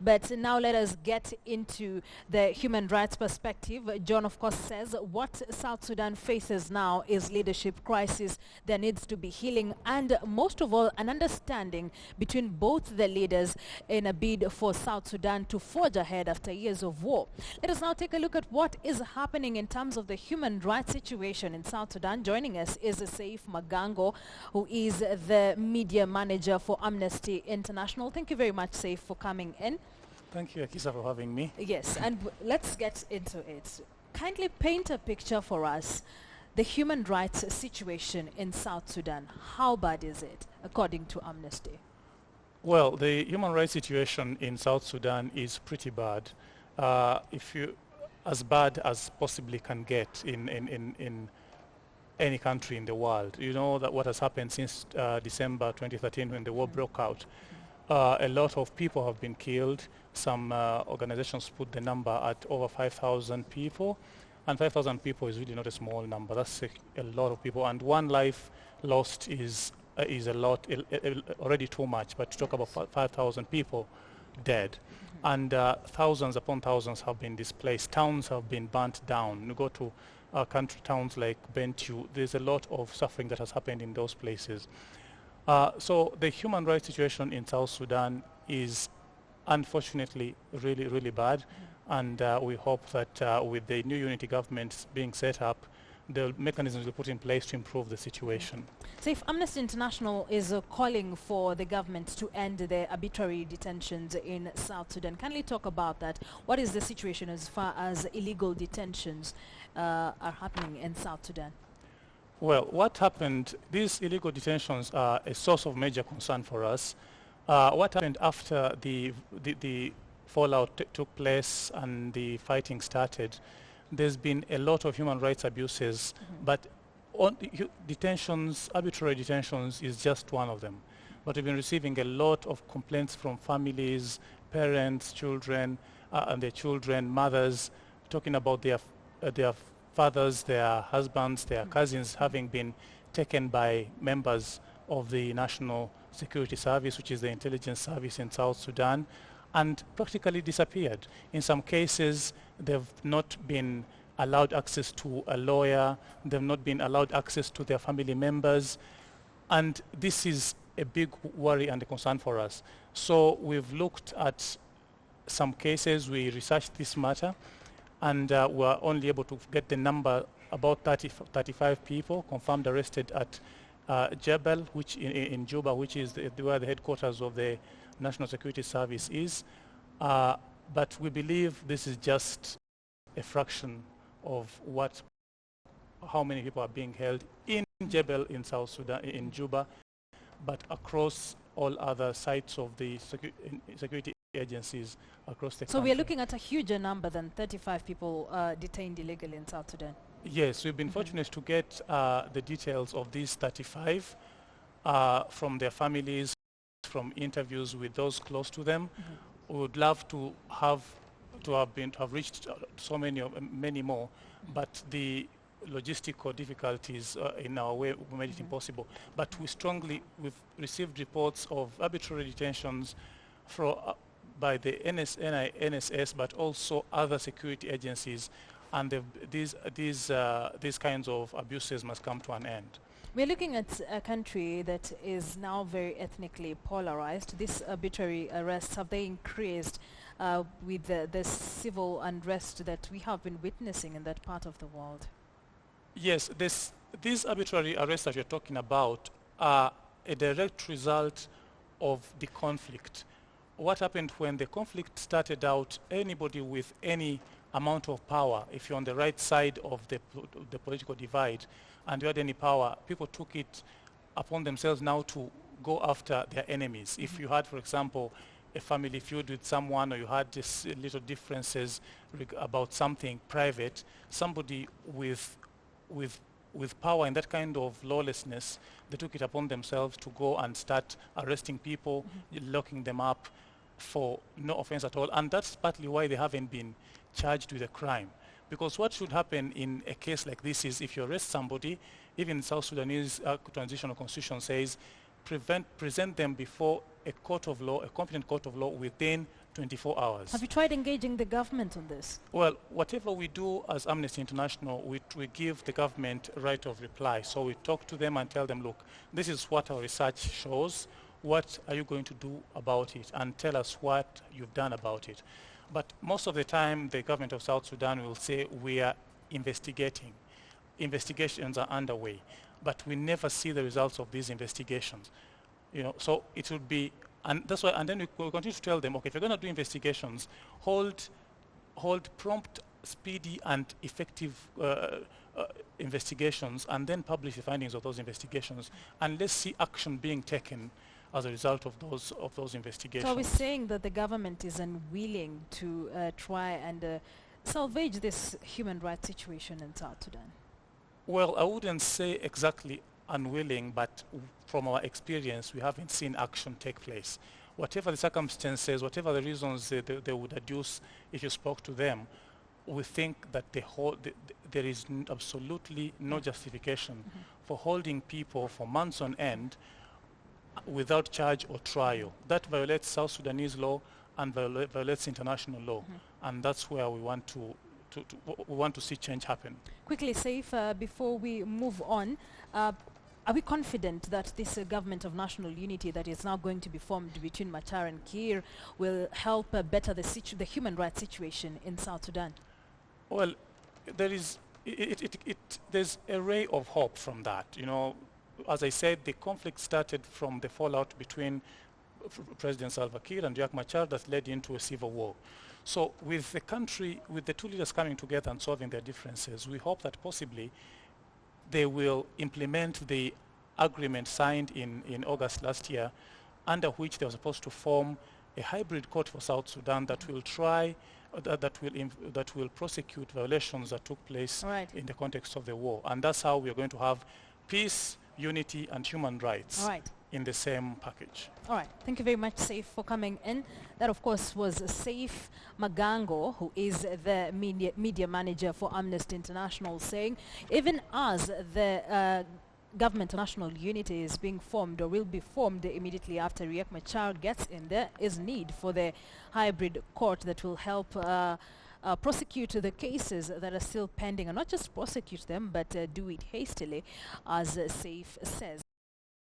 But now let us get into the human rights perspective. John, of course, says what South Sudan faces now is leadership crisis. There needs to be healing and, most of all, an understanding between both the leaders in a bid for South Sudan to forge ahead after years of war. Let us now take a look at what is happening in terms of the human rights situation in South Sudan. Joining us is Seif Magango, who is the media manager for Amnesty International. Thank you very much, Seif, for coming in. Thank you, Akisa, for having me. Yes, and let's get into it. Kindly paint a picture for us, the human rights situation in South Sudan. How bad is it, according to Amnesty? Well, the human rights situation in South Sudan is pretty bad. As bad as possibly can get in any country in the world. You know that what has happened since December 2013 when the war broke out. A lot of people have been killed. Some organizations put the number at over 5,000 people. And 5,000 people is really not a small number. That's a lot of people. And one life lost is a lot, already too much. But to talk about 5,000 people dead. And thousands upon thousands have been displaced. Towns have been burnt down. You go to country towns like Bentiu, there's a lot of suffering that has happened in those places. So the human rights situation in South Sudan is unfortunately really, really bad. And we hope that with the new unity government being set up, the mechanisms will be put in place to improve the situation. So if Amnesty International is calling for the government to end the arbitrary detentions in South Sudan, kindly talk about that. What is the situation as far as illegal detentions are happening in South Sudan? Well, what happened, these illegal detentions are a source of major concern for us. What happened after the fallout took place and the fighting started, there's been a lot of human rights abuses, but detentions, arbitrary detentions is just one of them. But we've been receiving a lot of complaints from families, parents, children, and their children, mothers, talking about their fathers, their husbands, their cousins having been taken by members of the National Security Service, which is the intelligence service in South Sudan, and practically disappeared. In some cases, they've not been allowed access to a lawyer, they've not been allowed access to their family members, and this is a big worry and a concern for us. So we've looked at some cases, we researched this matter, and we're only able to get the number about 35 people confirmed arrested at Jebel, which in Juba, which is where the headquarters of the National Security Service is. But we believe this is just a fraction of how many people are being held in Jebel in South Sudan, in Juba, but across all other sites of the security agencies across the country. So we are looking at a huger number than 35 people detained illegally in South Sudan. Yes, we've been fortunate to get the details of these 35 from their families, from interviews with those close to them. We would love to have reached many more, but the logistical difficulties in our way made it impossible. But we've received reports of arbitrary detentions by the NSS, but also other security agencies, and these kinds of abuses must come to an end. We're looking at a country that is now very ethnically polarized. These arbitrary arrests, have they increased with the civil unrest that we have been witnessing in that part of the world? Yes, these arbitrary arrests that you're talking about are a direct result of the conflict. What happened when the conflict started out, anybody with any amount of power, if you're on the right side of the political divide and you had any power, people took it upon themselves now to go after their enemies. If you had, for example, a family feud with someone, or you had this little differences about something private, somebody with power and that kind of lawlessness, they took it upon themselves to go and start arresting people, locking them up for no offense at all. And that's partly why they haven't been charged with a crime. Because what should happen in a case like this is, if you arrest somebody, even South Sudanese transitional constitution says, present them before a court of law, a competent court of law, within 24 hours. Have you tried engaging the government on this? Well, whatever we do as Amnesty International, we give the government right of reply. So we talk to them and tell them, look, this is what our research shows. What are you going to do about it? And tell us what you've done about it. But most of the time, the government of South Sudan will say, we are investigating. Investigations are underway. But we never see the results of these investigations. You know, so it would be, and that's why, and then we continue to tell them, okay, if you're going to do investigations, hold prompt, speedy, and effective investigations, and then publish the findings of those investigations, and let's see action being taken as a result of those investigations. So are we saying that the government is unwilling to try and salvage this human rights situation in South Sudan? Well, I wouldn't say exactly unwilling, but from our experience, we haven't seen action take place. Whatever the circumstances, whatever the reasons they would adduce if you spoke to them, we think that there is absolutely no justification for holding people for months on end without charge or trial. That violates South Sudanese law and violates international law, and that's where we want to see change happen. Quickly, Seif, before we move on, are we confident that this government of national unity that is now going to be formed between Machar and Kir will help better the human rights situation in South Sudan? Well, there's a ray of hope from that. You know, as I said, the conflict started from the fallout between President Salva Kir and Riek Machar that led into a civil war. So with the country, with the two leaders coming together and solving their differences, we hope that possibly they will implement the agreement signed in August last year, under which they were supposed to form a hybrid court for South Sudan that will try, that will prosecute violations that took place in the context of the war. And that's how we are going to have peace, unity, and human rights in the same package. All right. Thank you very much, Seif, for coming in. That, of course, was Seif Magango, who is the media manager for Amnesty International, saying even as the government of national unity is being formed or will be formed immediately after Riek Machar gets in, there is need for the hybrid court that will help prosecute the cases that are still pending, and not just prosecute them, but do it hastily, as Seif says.